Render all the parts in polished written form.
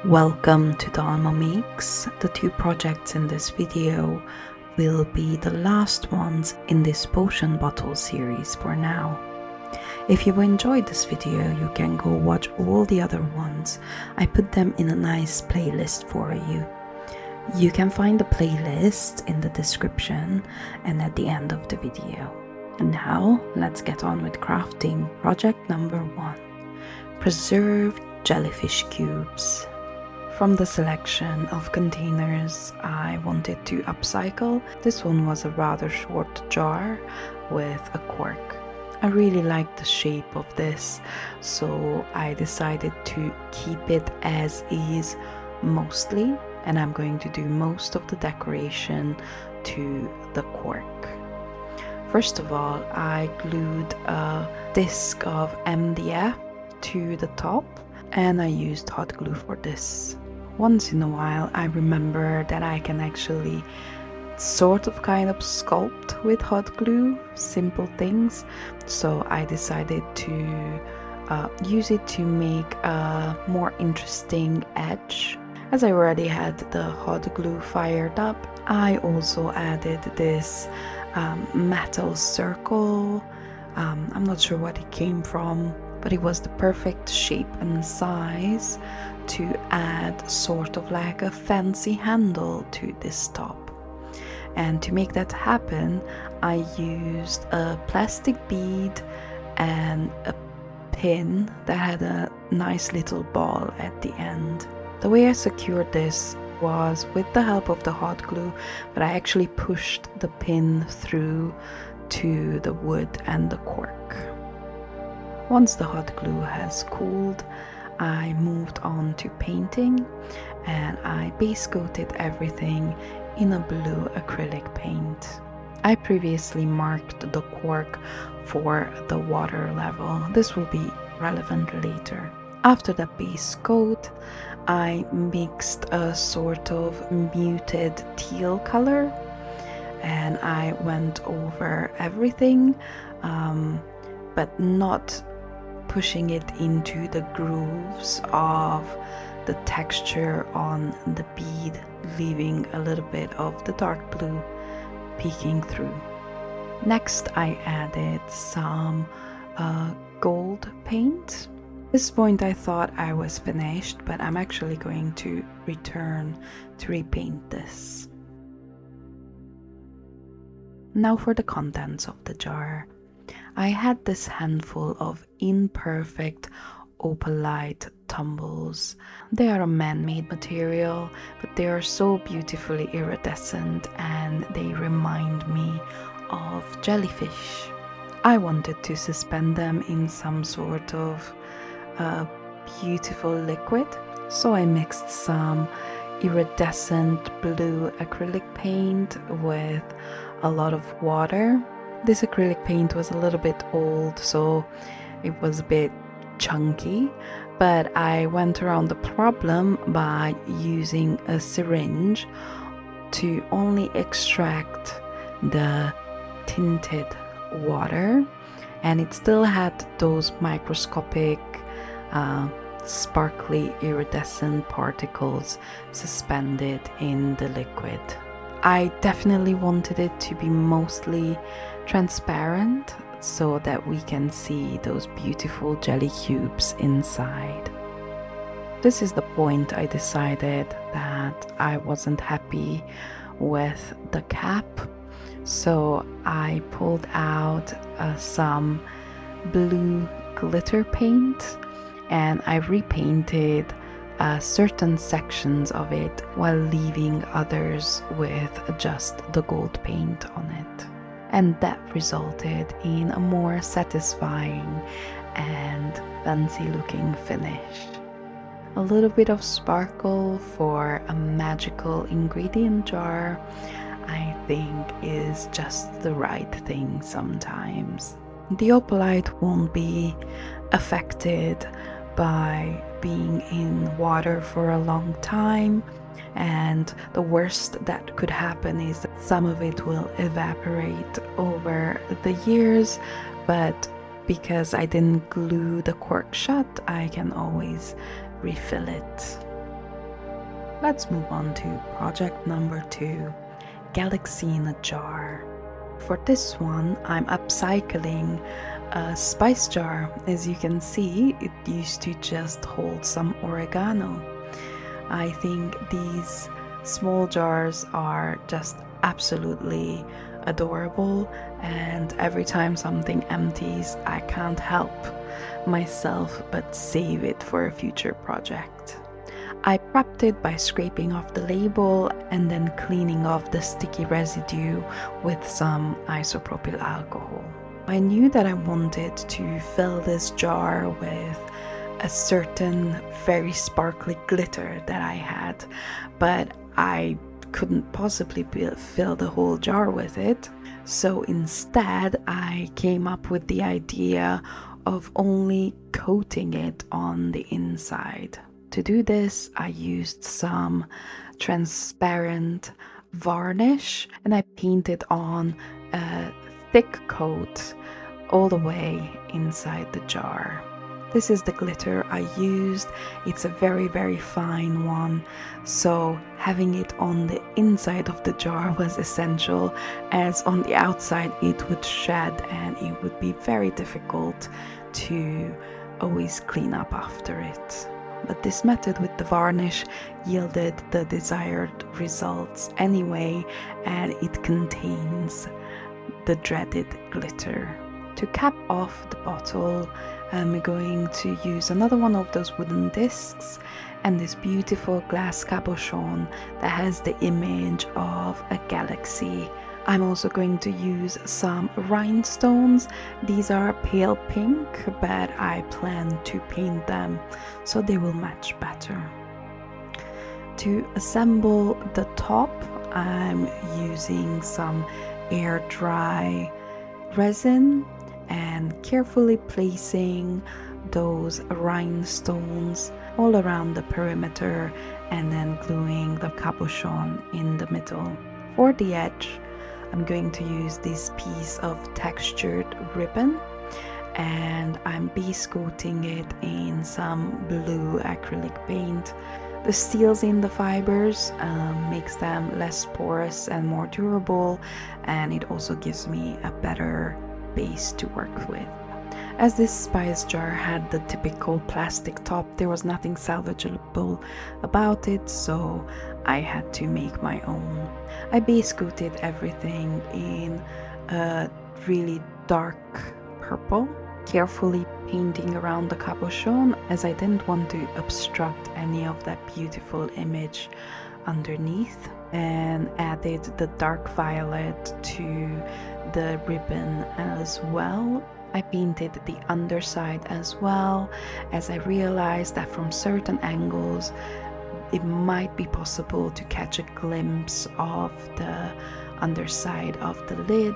Welcome to Dalma Makes. The two projects in this video will be the last ones in this potion bottle series for now. If you enjoyed this video, you can go watch all the other ones. I put them in a nice playlist for you. You can find the playlist in the description and at the end of the video. And now let's get on with crafting project number 1. Preserved Jellyfish Cubes. From the selection of containers I wanted to upcycle, this one was a rather short jar with a cork. I really liked the shape of this, so I decided to keep it as is mostly, and I'm going to do most of the decoration to the cork. First of all, I glued a disc of MDF to the top, and I used hot glue for this. Once in a while I remember that I can actually kind of sculpt with hot glue, simple things, so I decided to use it to make a more interesting edge. As I already had the hot glue fired up, I also added this metal circle. I'm not sure what it came from, but it was the perfect shape and size to add sort of like a fancy handle to this top. And to make that happen, I used a plastic bead and a pin that had a nice little ball at the end. The way I secured this was with the help of the hot glue, but I actually pushed the pin through to the wood and the cork. Once the hot glue has cooled, I moved on to painting, and I base coated everything in a blue acrylic paint. I previously marked the cork for the water level. This will be relevant later. After the base coat, I mixed a sort of muted teal color, and I went over everything, but not pushing it into the grooves of the texture on the bead, leaving a little bit of the dark blue peeking through. Next I added some gold paint. At this point I thought I was finished, but I'm actually going to return to repaint this. Now for the contents of the jar. I had this handful of imperfect opalite tumbles. They are a man-made material, but they are so beautifully iridescent and they remind me of jellyfish. I wanted to suspend them in some sort of beautiful liquid, so I mixed some iridescent blue acrylic paint with a lot of water. This acrylic paint was a little bit old, so it was a bit chunky, but I went around the problem by using a syringe to only extract the tinted water, and it still had those microscopic sparkly iridescent particles suspended in the liquid. I definitely wanted it to be mostly transparent so that we can see those beautiful jelly cubes inside. This is the point I decided that I wasn't happy with the cap, so I pulled out some blue glitter paint and I repainted certain sections of it while leaving others with just the gold paint on it. And that resulted in a more satisfying and fancy looking finish. A little bit of sparkle for a magical ingredient jar, I think, is just the right thing sometimes. The opalite won't be affected by being in water for a long time, and the worst that could happen is that some of it will evaporate over the years, but because I didn't glue the cork shut, I can always refill it. Let's move on to project number 2, Galaxy in a Jar. For this one, I'm upcycling a spice jar. As you can see, it used to just hold some oregano. I think these small jars are just absolutely adorable, and every time something empties, I can't help myself but save it for a future project. I prepped it by scraping off the label and then cleaning off the sticky residue with some isopropyl alcohol. I knew that I wanted to fill this jar with a certain very sparkly glitter that I had, but I couldn't possibly fill the whole jar with it. So instead, I came up with the idea of only coating it on the inside. To do this, I used some transparent varnish and I painted on a thick coat all the way inside the jar. This is the glitter I used. It's a very, very fine one, so having it on the inside of the jar was essential, as on the outside it would shed and it would be very difficult to always clean up after it. But this method with the varnish yielded the desired results anyway, and it contains the dreaded glitter. To cap off the bottle, I'm going to use another one of those wooden discs and this beautiful glass cabochon that has the image of a galaxy. I'm also going to use some rhinestones. These are pale pink, but I plan to paint them so they will match better. To assemble the top, I'm using some air dry resin and carefully placing those rhinestones all around the perimeter and then gluing the cabochon in the middle. For the edge, I'm going to use this piece of textured ribbon and I'm base coating it in some blue acrylic paint. The steels in the fibers makes them less porous and more durable, and it also gives me a better base to work with. As this spice jar had the typical plastic top, there was nothing salvageable about it, so I had to make my own. I base coated everything in a really dark purple, carefully painting around the cabochon as I didn't want to obstruct any of that beautiful image underneath, and added the dark violet to the ribbon as well. I painted the underside as well, as I realized that from certain angles it might be possible to catch a glimpse of the underside of the lid,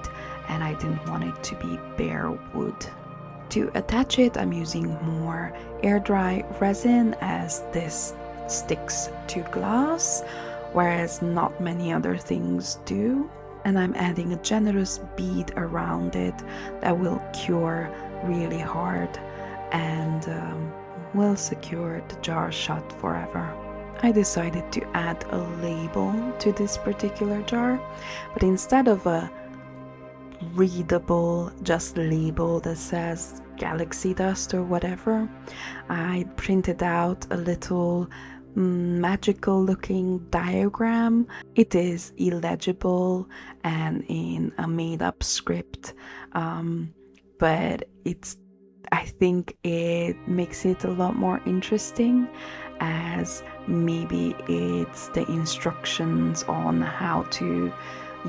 and I didn't want it to be bare wood. To attach it, I'm using more air dry resin, as this sticks to glass, whereas not many other things do. And I'm adding a generous bead around it that will cure really hard and will secure the jar shut forever. I decided to add a label to this particular jar, but instead of a readable just label that says galaxy dust or whatever, I printed out a little magical looking diagram. It is illegible and in a made up script, but I think it makes it a lot more interesting, as maybe it's the instructions on how to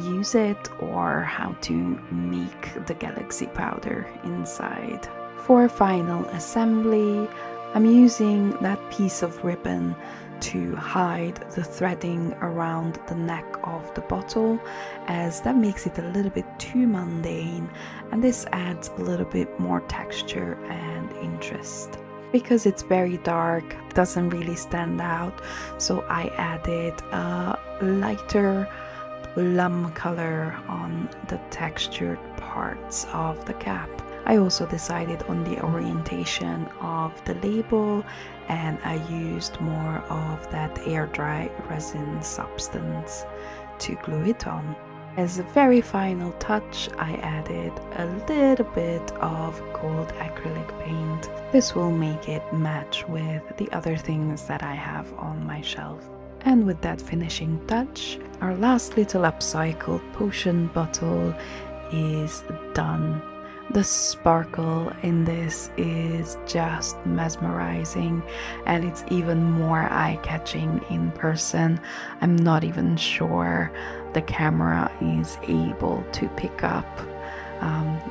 use it or how to make the galaxy powder inside. For final assembly, I'm using that piece of ribbon to hide the threading around the neck of the bottle, as that makes it a little bit too mundane, and this adds a little bit more texture and interest. Because it's very dark, it doesn't really stand out, so I added a lighter plum color on the textured parts of the cap. I also decided on the orientation of the label, and I used more of that air dry resin substance to glue it on. As a very final touch, I added a little bit of gold acrylic paint. This will make it match with the other things that I have on my shelf. And with that finishing touch, our last little upcycled potion bottle is done. The sparkle in this is just mesmerizing, and it's even more eye-catching in person. I'm not even sure the camera is able to pick up.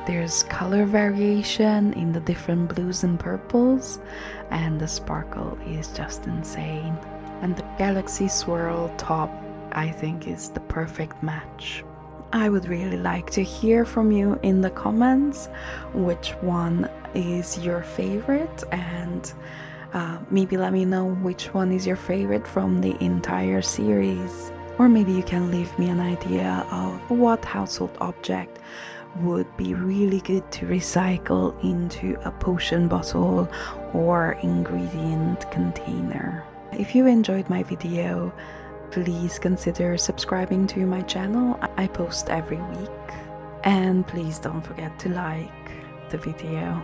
There's color variation in the different blues and purples, and the sparkle is just insane. And the galaxy swirl top, I think, is the perfect match. I would really like to hear from you in the comments which one is your favorite, and maybe let me know which one is your favorite from the entire series. Or maybe you can leave me an idea of what household object would be really good to recycle into a potion bottle or ingredient container. If you enjoyed my video, please consider subscribing to my channel. I post every week. And please don't forget to like the video.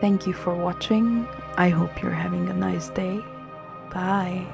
Thank you for watching. I hope you're having a nice day. Bye.